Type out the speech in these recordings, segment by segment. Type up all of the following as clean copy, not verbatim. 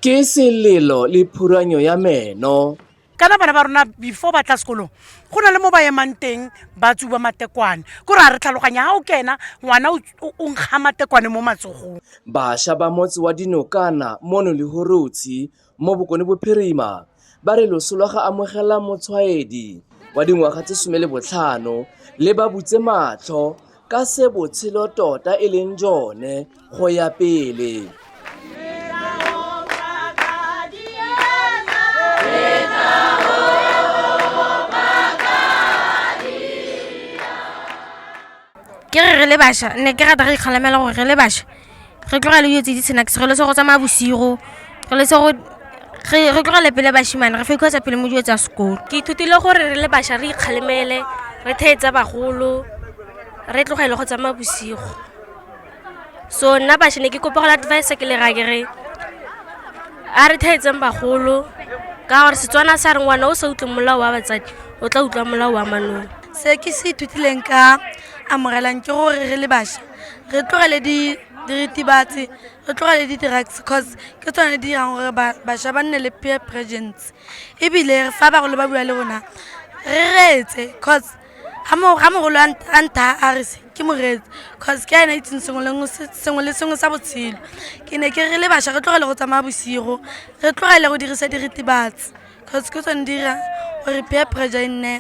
Ke selelo le phuranyo ya meno. Kana bana ba rona before ba tla sekolong go na le mo ba emang teng ba tsuba matekwane ko re a re tlhaloganya ha o kena ngwana o nkga matekwane mo matsogong. Bašwa ba motse wa Dinokana mono le Horotsi mo Bokone Bophirima ba re loso lwa ga amogela motshwaedi wa dingwaga tse 15 le ba butse matlho ka se botshelo tota e leng jone go ya pele. Ke re le bašwa ne ke rata re ikgalemela gore re le bašwa re tlogele dilo tse di snacks re le se go tsamaya bosigo re tlogele pele bašimane re fekotsa pele mo dilo tsa sekolo. Ke ithutile gore re le bašwa re ikgalemele re theetsa bagolo re tlogele go tsamaya bosigo. So nna bašwa ne ke kopa go advice ke le ra ke re a re theetseng bagolo ka gore Setswana sa re ngwana o sa utlwe molao wa batsadi o tla utlwa molao wa manong. Se ke se ithutileng ka amogelang ke gore re le bašwa re tlogele diritibatsi re tlogele di-drugs cause ke tsone di dirang gore bašwa ba nne le peer presence ebile fa bagolo ba bua le rona re reetse cause ga mogolo a ntha a re se ke moreetsi cause ke a ena itseng sengwe le sengwe sa botshelo. Ke ne ke re le bašwa re tlogele go tsamaya bosigo re tlogele go dirisa diritibatsi cause ke tsone di dirang gore peer pressure e nne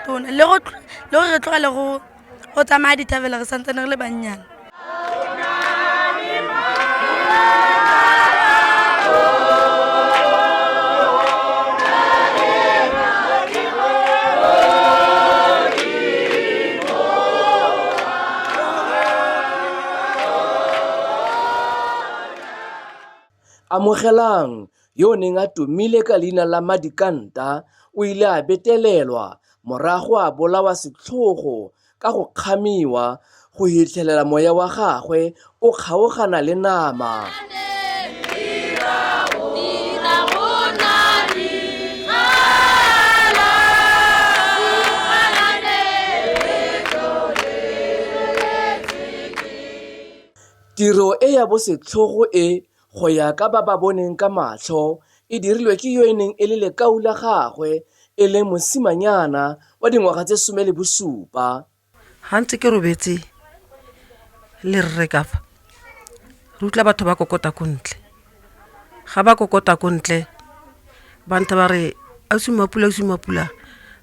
tona le gore re tlogele go tsamaya dithabela re santsane re le bannyane. Amogelang yo o neng a tumile ka leina la Madikanta o ile a betelelwa morago a bolawa setlhogo ka go kgamiwa go hitlhelela moya wa gagwe o kgaogana le nama. Tiro e ya bosetlhogo go ya ka ba ba boneng ka matlho e dirilwe ke yo e neng e le lekau la gagwe e le mosimanyana wa dingwaga tse 17. Ha ntse ke robetse le rre ka fa re utla batho ba kokota ko ntle ga ba kokota ko ntle ba ntha ba re a sumapula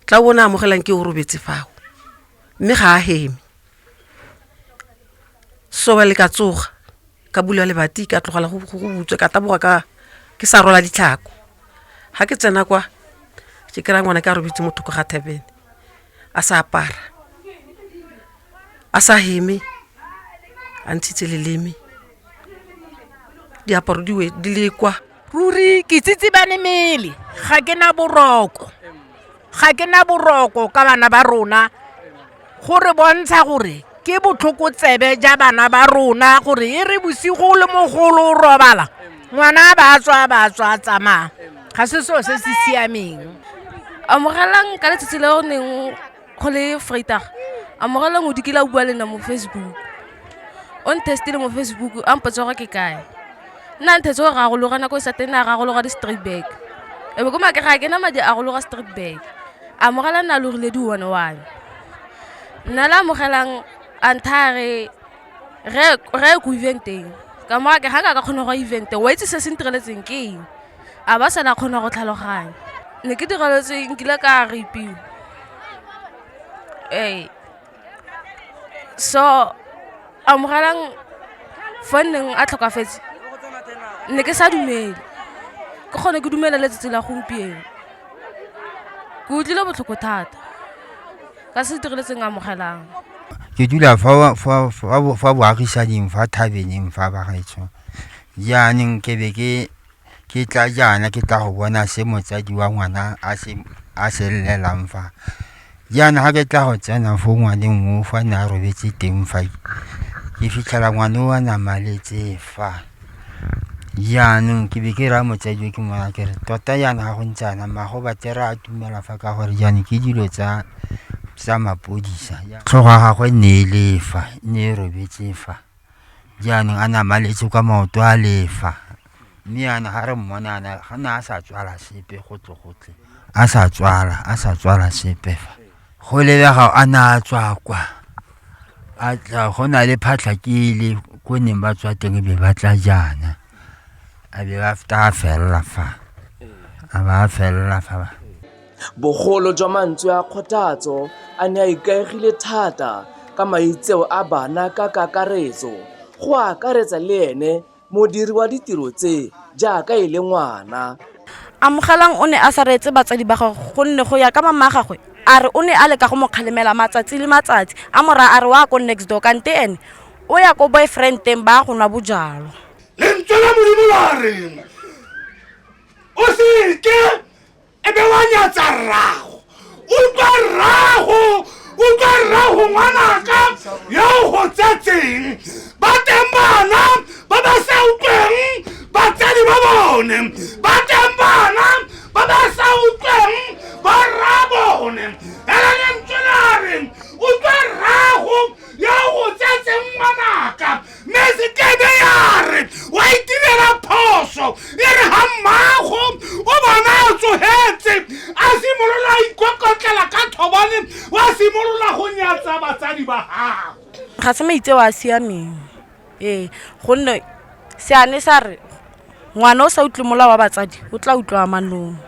tla bona amogelang ke o robetse fao mme ga a heme so ba le ka tsoga ka bula le bati ka tlogela go butswe ka taboga ke sa rola ditlhako ha ke tsena kwa ke kra ngwana ka robetse motho go ga thebene a sa apara a sa heme a ntshitse leleme diaparo di le kwa ruri ke tsitsibane mele ga ke na boroko ka bana ba rona gore bontsha gore ke botlhokotsebe ja bana ba rona gore e re bosigo le mogolo o robala ngwana ba tswa tsamaya ga se so se se siameng. Amogelang ka letsatsi le o neng go le Vrydag amogelang o dikile a bua le nna mo Facebook on testile mo Facebook a mpotsa gore ke kae nna nthetso gore ga go logana ko sa tena ga go loga di-street bag e be go make ga ke na madi a go loga street bag amogelang na logile di 1 nna la amogelang antare re ku eventeng ka mo ke ga ka kgona go event wa itse se se ntireletseng ke a ba sala kgona go tlhaloganya ne ke direletseng ke la ka ripiwa so amogelang fanneng a tlhokafetse ne ke sa dumele ke kgone ke dumela letsatsi la gompieno ke utlwile botlhoko thata ka se direletseng amogelang ke dula fa boagisaneng fa thabeneng fa ba gaetsho jaaneng ke be ke tla jana ke tla go bona se motsadi wa ngwana a se llelang fa jaana ga ke tla go tsena fo ngwaneng mo fa na robetse teng fa ke fitlhela ngwana wa namaletse fa jaanong ke be ke ra motsadi ke mona ke re tota jaana ga go ntsana mago ba tera a tumela fa ka gore jaanong ke dilo tsa mapodisa tlhoga gagwe ne le fa ne robetse fa jaanong a namaletse kwa maoto a lefa mme yana ga re mmonana ga ne a sa tswala sepe gotle a sa tswala sepe fa go lebega a na a tswa kwa a tla go na le phatlhakele ko neng ba tswa teng be ba tla jana a be ba feta a felela fa bogolo jwa mantswe a kgothatso a ne a ikaegile thata ka maitseo a bana ka kakaretso go akaretsa le ene modiri wa ditiro tse jaaka e le ngwana. Amogelang o ne a sa reetse batsadi ba gagwe gonne go ya ka mama gagwe a re o ne a leka go mo kgalemela matsatsi le matsatsi a mora a re wa ko next door kante ene o ya ko boyfriend teng ba go nwa bojalo. Lentswe la Modimo la reng o se ke ebe wa nyatsa rrago o ka rrago ngwanaka yo go tsetseng ba teng bana ba ba sa utlweng batsadi ba bone ba teng bana ba ba sa utlweng ba rra bone ela lentswe la reng o ka rrago yo go tsetseng ngwanaka mme se kebe ya re wa itirela phoso e re ha mmago o bona a tsogetse a simolola ikokotlela ka thobane wa simolola go nyatsa batsadi ba gago Ga se maitseo a siameng gonne seane sa re ngwana o sa utlwe mola wa batsadi o tla utlwa manong.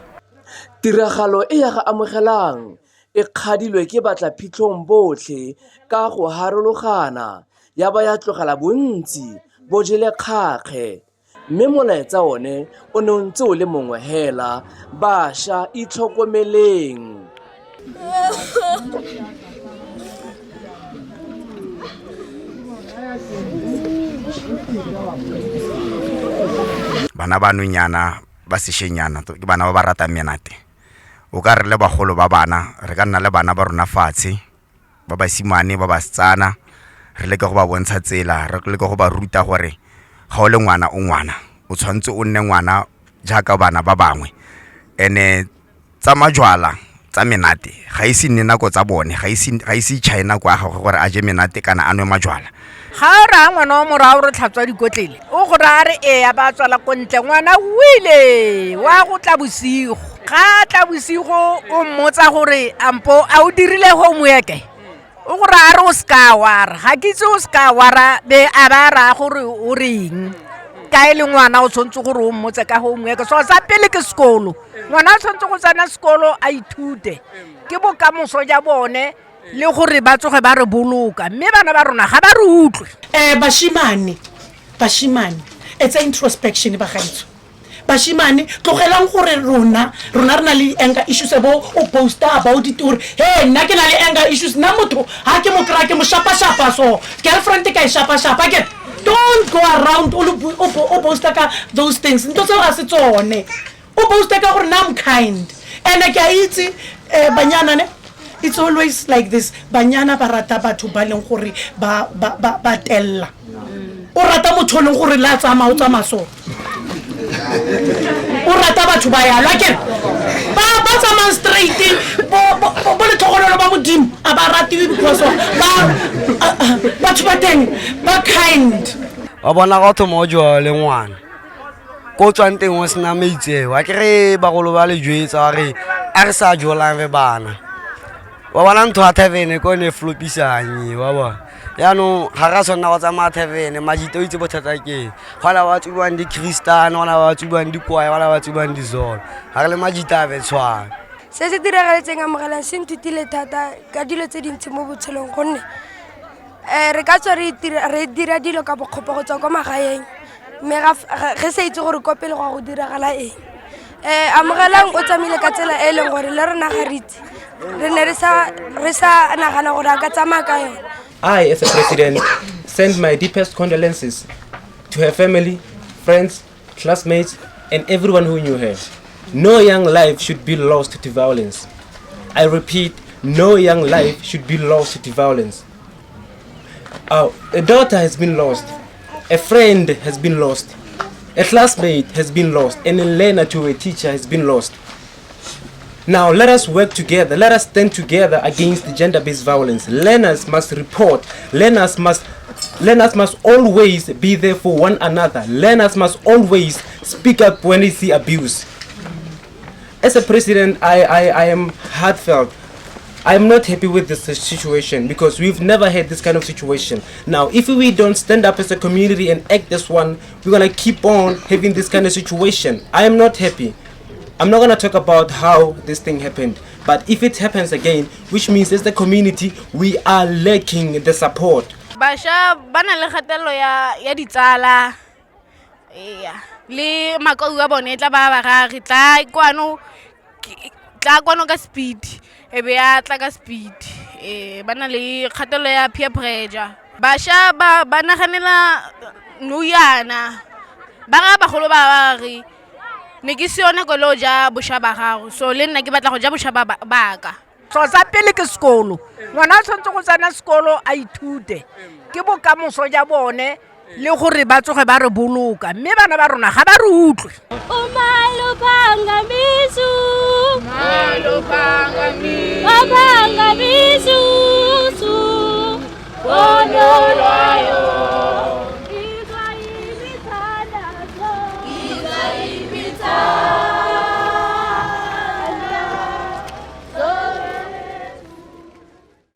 Tiragalo e ya ga Amogelang e kgadilwe ke batla phitlhong botlhe ka go harologana ya ba ya tlogela bontsi bo jele kgakge mme molaetsa one o ne o ntse o le mongwe hela bašwa itlhokomeleng. Bana ba nonyana ba sešenyana ke bana ba ba ratang menate o ka re le bagolo ba bana re ka nna le bana ba rona fatshe ba basimane ba batsana re leka go ba bontsha tsela re leka go ba ruta gore ga o le ngwana o tshwantse o nne ngwana jaaka bana ba bangwe ene tsa majwala tsa menate ga ise nne nako tsa bone ga ise China kwa gagwe gore a je menate kana a nwe majwala. Ga ra ngwana o morao re tlhatswa dikotlele o go ra re e ya ba tswala kontle ngwana wile wa go tla bosigo ga tla bosigo o mmotsa gore ampo a o dirile homework o go ra re o ska wara ga ke tse o ska wara be a ba ra gore o reng ka ile ngwana o tshwantse gore o mmotse ka homework so sa pele ke sekolo ngwana o tshwantse go tsena sekolo a ithute ke bokamoso ja bone le gore ba tsoge ba re boloka mme bana ba rona ga ba re utlwe. Bashimane it's introspection ba gaitso bashimane tlogelang gore rona re na le anger issues bo o poster about it or hey nna ke na le anger issues na motho ha ke mo kra ke mo shapa so girlfriend ka shapa ke don't go around o poster ka those things ntse ga se tsone o poster ka gore I'm kind and ke a itse banyana ne it's always like this banyana ba rata batho ba leng gore ba tella o rata motho leng gore la tsama o tsama so o rata batho ba ya like ba tsama straight bo le tlogololo ba modimo a ba ratiwe because batho ba teng ba kind wa bona ga tho mo jo le ngwana ko tswang teng o sena meitseo a kere ba golo ba le jwetsa re a re sa jolang re bana wa bona ntho a tavene ko ne flopisanye wa bona yaanong ga ga sonna go tsamaya tavene majito itse bothata ke gona ba tsubuang di Christian gona ba tsubuang di kwaya gona ba tsubuang di zolo ga re le majita a betshwana Se se diragaletseng Amogelang se ntutile thata ka dilo tse dintsi mo botshelong gonne re ka tswa re dira dilo ka bokgopo go tswa kwa magaeng mme ge se itse gore ko pele go diragala eng Amogelang o tsamile ka tsela e leng gore le rena ga re itse re ne re sa nagana gore a ka tsamaya ka yone. I, as a president, send my deepest condolences to her family, friends, classmates, and everyone who knew her. No young life should be lost to violence. I repeat, no young life should be lost to violence. A daughter has been lost, a friend has been lost, a classmate has been lost, and a learner to a teacher has been lost. Now let us work together, let us stand together against the gender-based violence. Learners must report, learners must Learners must always be there for one another. Learners must always speak up when they see abuse. As a president, I am heartfelt. I am not happy with this situation because we've never had this kind of situation. Now, if we don't stand up as a community and act as one, we're going to keep on having this kind of situation. I am not happy. I'm not going to talk about how this thing happened. But if it happens again, which means as the community, we are lacking the support. Basha bana le khatelo ya ditsala. Le makau a bone tla ba rari tla kwano ka speed. Ebe ya tla ka speed. Bana le khatelo ya peer pressure. Basha ba naganela nuyana. Ba ga bagolo ba re ne ke siona go lo ja bosha ba gago. So le nna ke batla go ja bosha ba ka. So sa pele ke sekolo ngwana tshwantse go tsena sekolo a ithute ke bokamoso ja bone le gore ba tsoge ba re boloka mme bana ba rona ga ba re utlwe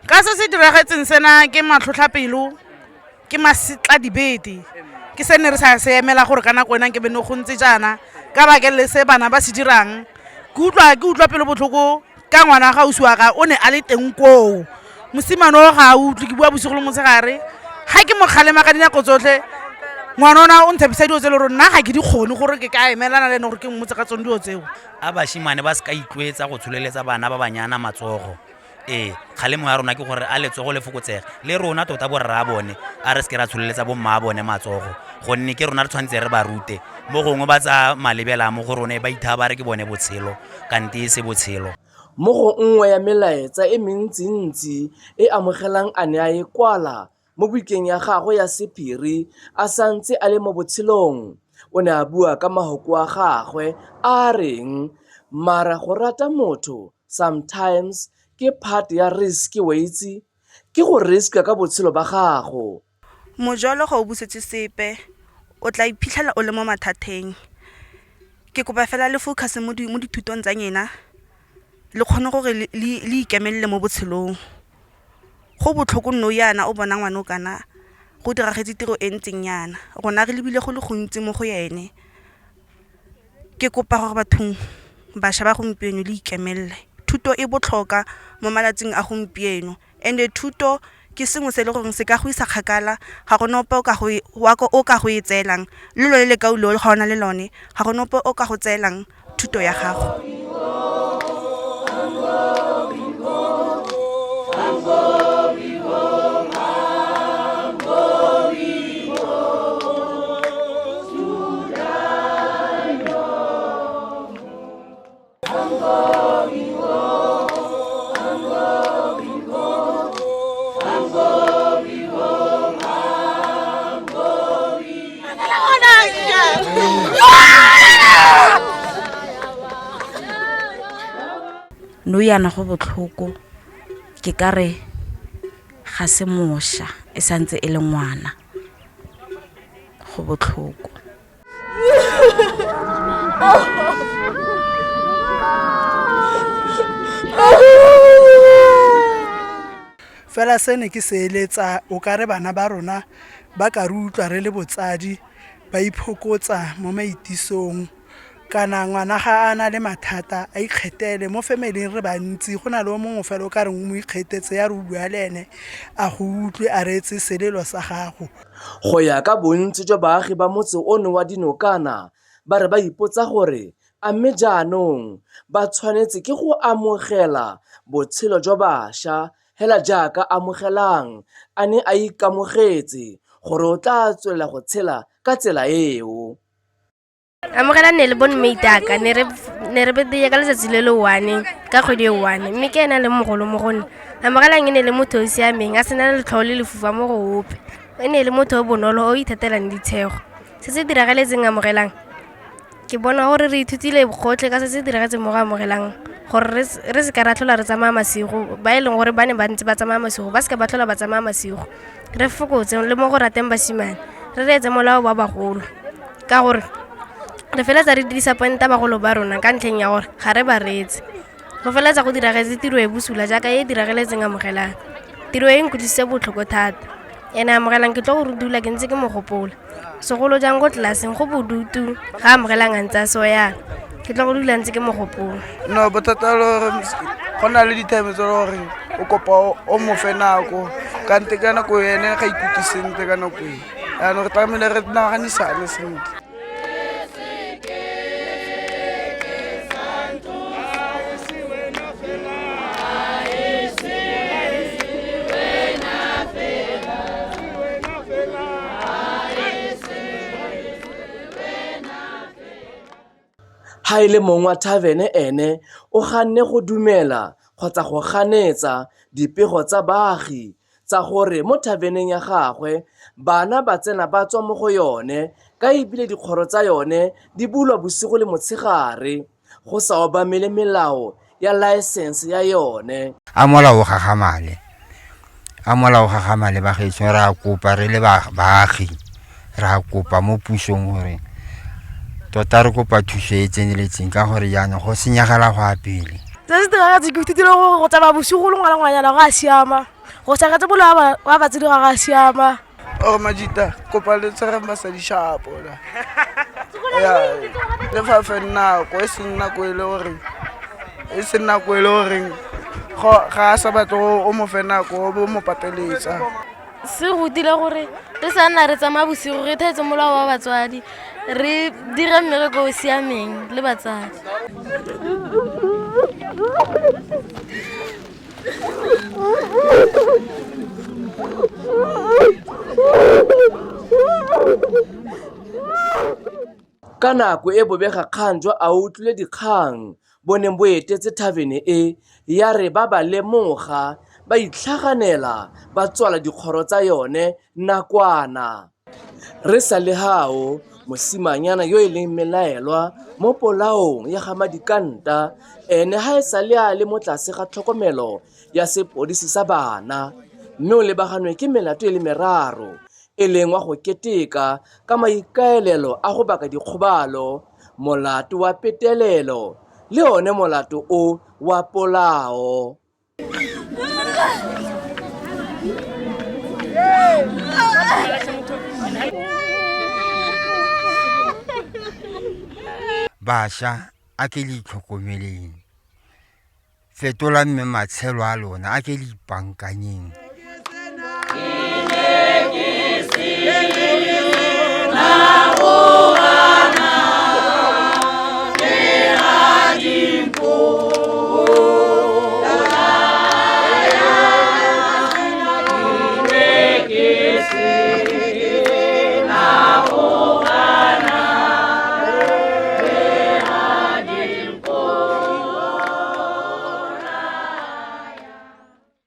ka se diragetseng sena ke matlhotlhapelo ke masitla dibete ke se ne re sa se emela gore kana go ena ke beno go ntse jana ka bakele se bana ba se dirang ke utlwa pelo botlhoko ka ngwana ga usiwa ka o ne a le teng koo mosimane o ga utlwe ke bua bosigolo motsegare ga ke mokgalema ka dinako tsotlhe ngwana ona o ntshepisa dio tse le gore nna ga ke di kgone gore ke ka emelana le ene gore ke mmotse ka tsone dio tseo a bashimane ba se ka itlwetsa go tsholeletsa bana ba banyana matsogo kgalemo ya rona ke gore a letsogo le fokotsege le rona tota borra bone a re se ke ra tsholeletsa bomma bone matsogo gonne ke rona re tshwanetse re ba rute mo gongwe ba tsa malebela mo go rone ba ithaba re ke bone botshelo kante se botshelo mo go nngwe ya melaetsa e mentsintsi e amogelang a ne a e kwala mo bukeng ya gagwe ya sephiri a santse a le mo botshelong o ne a bua ka mahoko a gagwe a reng mara go rata motho sometimes ke part ya risk wa itse ke go riska ka botshelo ba gago mojolo go busetse sepe o tla iphitlhela o le mo mathateng ke kopa fela le focus mo dithutong tsa nyena le khone gore le ikemelle mo botshelong go botlhoko nno yana o bona ngwana o kana go diragetse tiro e ntseng yana rona re lebile go le gontsi mo go yene ke kopa gore bathong ba shaba gompieno le ikemelle thuto e botlhoka mo malatsing a gompieno and thuto ke sengwe se le gore se ka go isa kgakala ga go nope o ka go e tseelang le lone le ka ulo ga ona le lone ga go nope o ka go tseelang thuto ya gago no yana go botlhoko ke kare ga se mosha e santse e le ngwana go botlhoko fela sene ke seeletsa o ka re bana ba rona ba ka rutlwa re le botsadi ba iphokotsa mo maitisong kana ngwana ga ana le mathata a ikgethele mo familing re bantsi go na le mongwe fela o ka re mo ikgethetse ya re bua le ene a go utlwe a retse selelo sa gago go ya ka bontsi jwa baagi ba motse ono wa Dinokana ba re ba ipotsa gore a mme jaanong ba tshwanetse ke go amogela botshelo jwa bašwa hela jaaka amogelang a ne a ikamogetse gore o tla tswelela go tshela ka tsela eo amogela ne le bone meitaka ne re bediya ka letsatsi le le one ka kgwedi e one mme ke ena le mogolo mo gone amogelang e ne le motho o siameng a sena le tlhao le lefufa mo go ope e ne le motho o bonolo o ithatelang ditshego se se diragaletseng amogelang ke bona gore re ithutile gotlhe ka se se diragetseng mo go amogelang gore re se ka ra tlhola re tsamaya masigo ba e leng gore ba ne ba ntse ba tsamaya masigo ba se ka ba tlhola ba tsamaya masigo re fokotse le mo go rateng basimane re reetse molao ba bagolo ka gore re feletsa re disappointa bagolo ba rona ka ntlheng ya gore ga re ba reetse go feletsa go diragetse tiro e bosula jaaka e dirageletseng amogelang tiro e nkutlwisitse botlhoko thata ene amogelang ke tlo go rudula ke ntse ke mogopola segolo jang ko tlelaseng go bodutu ga amogelang a ntse a so yana ke tlo go dula ntse ke mogopola no bothata le gore go na le ditime tse le gore o kopa o mo fe nako kante ka nako ene ga ikutlwe sentle ka nako e yaanong re tlamehile re naganisane sentle ha ile mong wa tavene ene o ganne go dumela kgotsa go ganetsa dipego tsa baagi tsa gore mo taveneng ya gagwe bana ba tsena ba tswa mo go yone ka ebile dikgoro tsa yone di bulwa bosigo le motshegare go sa obamele melao ya license ya yone a molao gagamale ba gaetso re a kopa re le baagi re a kopa mo pusong gore tota re kopa thuso e tseneletseng ka gore jaanong go senyagela go apele se se diragatse ke ithutile go tsamaya bosigo le ngwananyana go a siama go sagetse bolo wa batsedi ga ga siama ore majita kopa le tsereng basadishapo le fa fe nako e seng nako e le goreng ga a sa batlo o mo fe nako o bo mo pateletsa se rutile gore re sa nna re tsamaya bosigo re thetse molao wa batswadi re dira mmereko o siameng le batsadi ka nako e bobegakgang jwa a utlwile dikgang bo neng bo etetse tavene e ya re ba ba lemoga ba itlhaganela ba tswala dikgoro tsa yone nakwana re sa le hao mosimanyana yo e leng melaelwa mo polaong ya ga Madikanta ene ha e sa le a le mo tlase ga tlhokomelo ya sepodisi sa bana mme o lebaganwe ke melato e le meraro e leng wa go keteka ka maikaelelo a go baka dikgobalo molato wa petelelo le one molato o wa polao Basha a ke le itlhokomeleng fetola mme matshelo a lona a ke le ipankanyeng Na